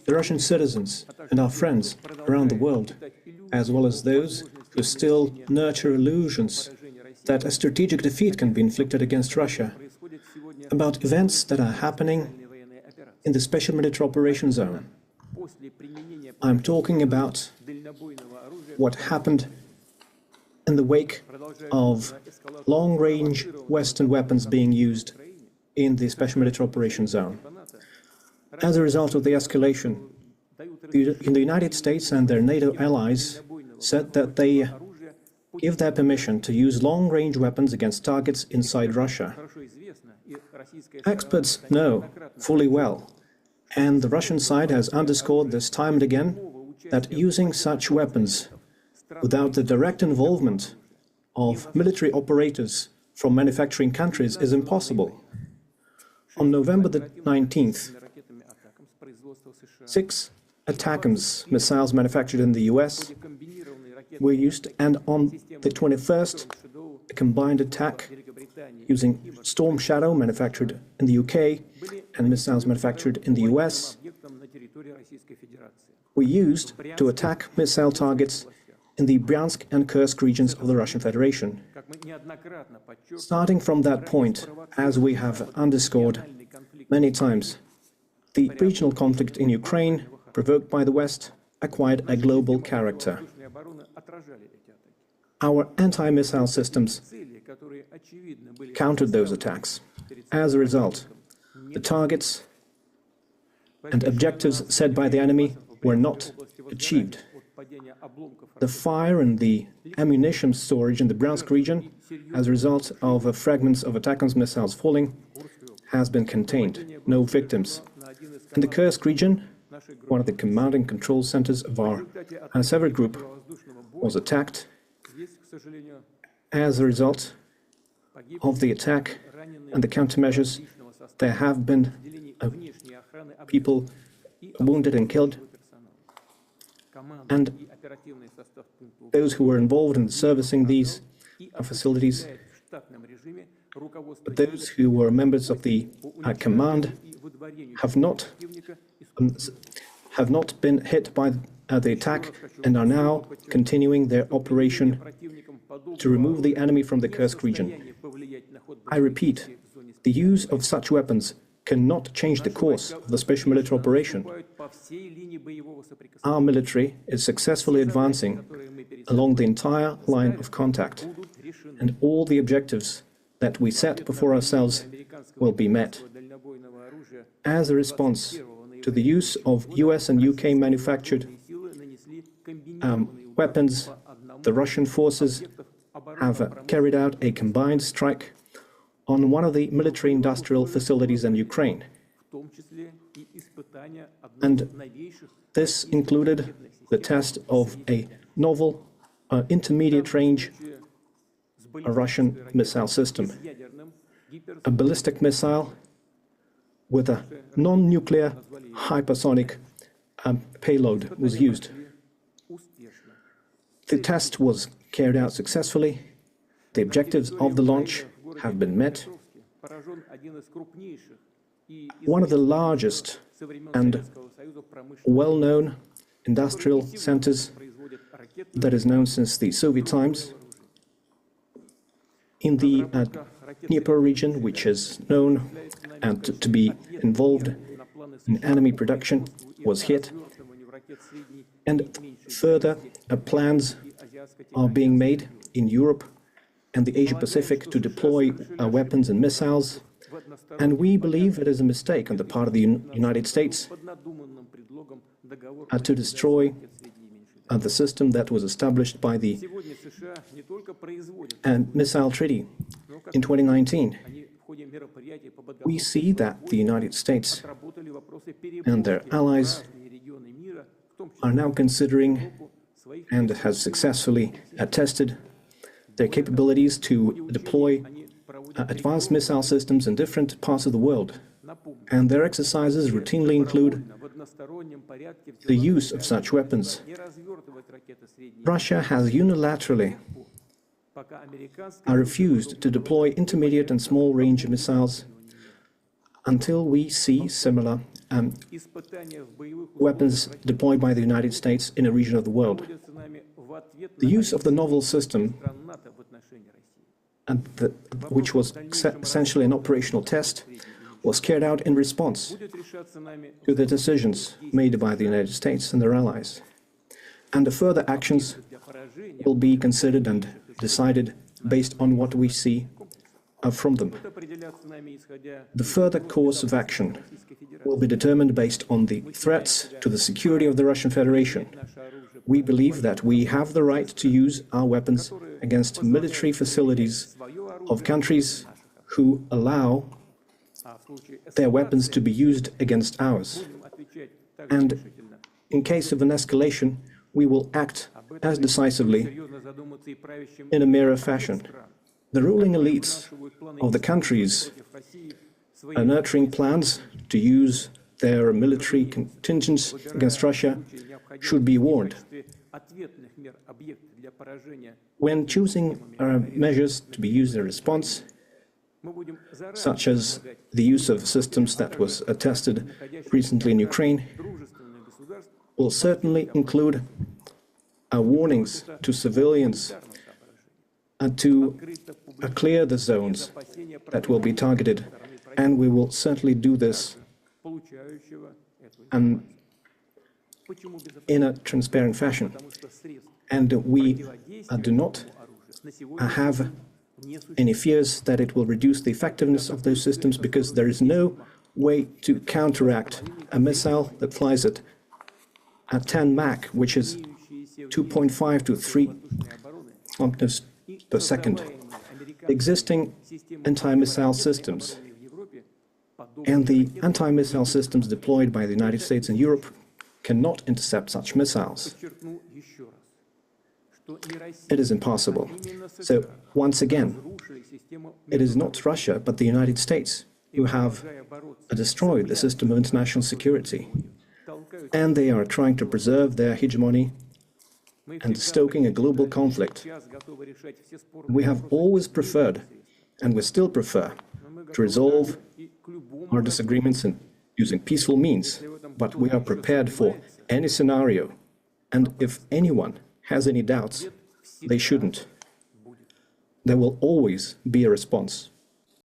the Russian citizens and our friends around the world, as well as those who still nurture illusions that a strategic defeat can be inflicted against Russia, about events that are happening in the Special Military Operations Zone. I'm talking about what happened in the wake of long-range Western weapons being used in the Special Military Operations Zone. As a result of the escalation, the United States and their NATO allies said that they give their permission to use long-range weapons against targets inside Russia. Experts know fully well, and the Russian side has underscored this time and again, that using such weapons without the direct involvement of military operators from manufacturing countries is impossible. On November the 19th, 6 ATACMS missiles manufactured in the US were used, and on the 21st, a combined attack using Storm Shadow manufactured in the UK and missiles manufactured in the US were used to attack missile targets in the Bryansk and Kursk regions of the Russian Federation. Starting from that point, as we have underscored many times, the regional conflict in Ukraine, provoked by the West, acquired a global character. Our anti-missile systems countered those attacks. As a result, the targets and objectives set by the enemy were not achieved. The fire and the ammunition storage in the Bryansk region, as a result of fragments of ATACMS missiles falling, has been contained. No victims. In the Kursk region, one of the command and control centers of our Sever group was attacked. As a result of the attack and the countermeasures, there have been people wounded and killed, and those who were involved in servicing these facilities, those who were members of the command have not been hit by the attack and are now continuing their operation to remove the enemy from the Kursk region. I repeat, the use of such weapons cannot change the course of the special military operation. Our military is successfully advancing along the entire line of contact, and all the objectives that we set before ourselves will be met. As a response to the use of US and UK manufactured weapons, the Russian forces have carried out a combined strike on one of the military-industrial facilities in Ukraine. And this included the test of a novel intermediate-range Russian missile system. A ballistic missile with a non-nuclear hypersonic payload was used. The test was carried out successfully. The objectives of the launch have been met. One of the largest and well-known industrial centers that is known since the Soviet times in the Dnieper region, which is known and to be involved in enemy production, was hit. And further plans are being made in Europe and the Asia-Pacific to deploy weapons and missiles. And we believe it is a mistake on the part of the United States to destroy the system that was established by the Missile Treaty in 2019. We see that the United States and their allies are now considering and have successfully tested their capabilities to deploy advanced missile systems in different parts of the world. And their exercises routinely include the use of such weapons. Russia has unilaterally refused to deploy intermediate and small-range missiles until we see similar weapons deployed by the United States in a region of the world. The use of the novel system, which was essentially an operational test, was carried out in response to the decisions made by the United States and their allies. And the further actions will be considered and decided based on what we see from them. The further course of action will be determined based on the threats to the security of the Russian Federation. We believe that we have the right to use our weapons against military facilities of countries who allow their weapons to be used against ours. And in case of an escalation, we will act as decisively in a mirror fashion. The ruling elites of the countries are nurturing plans to use their military contingents against Russia should be warned. When choosing measures to be used in response, such as the use of systems that was tested recently in Ukraine, will certainly include warnings to civilians and to clear the zones that will be targeted, and we will certainly do this in a transparent fashion. And we do not have any fears that it will reduce the effectiveness of those systems, because there is no way to counteract a missile that flies at 10 Mach, which is 2.5 to 3 kilometers per second. Existing anti-missile systems and the anti-missile systems deployed by the United States and Europe cannot intercept such missiles. It is impossible. So, once again, it is not Russia, but the United States who have destroyed the system of international security. And they are trying to preserve their hegemony and stoking a global conflict. We have always preferred, and we still prefer, to resolve our disagreements using peaceful means, but we are prepared for any scenario, and if anyone has any doubts, they shouldn't. There will always be a response.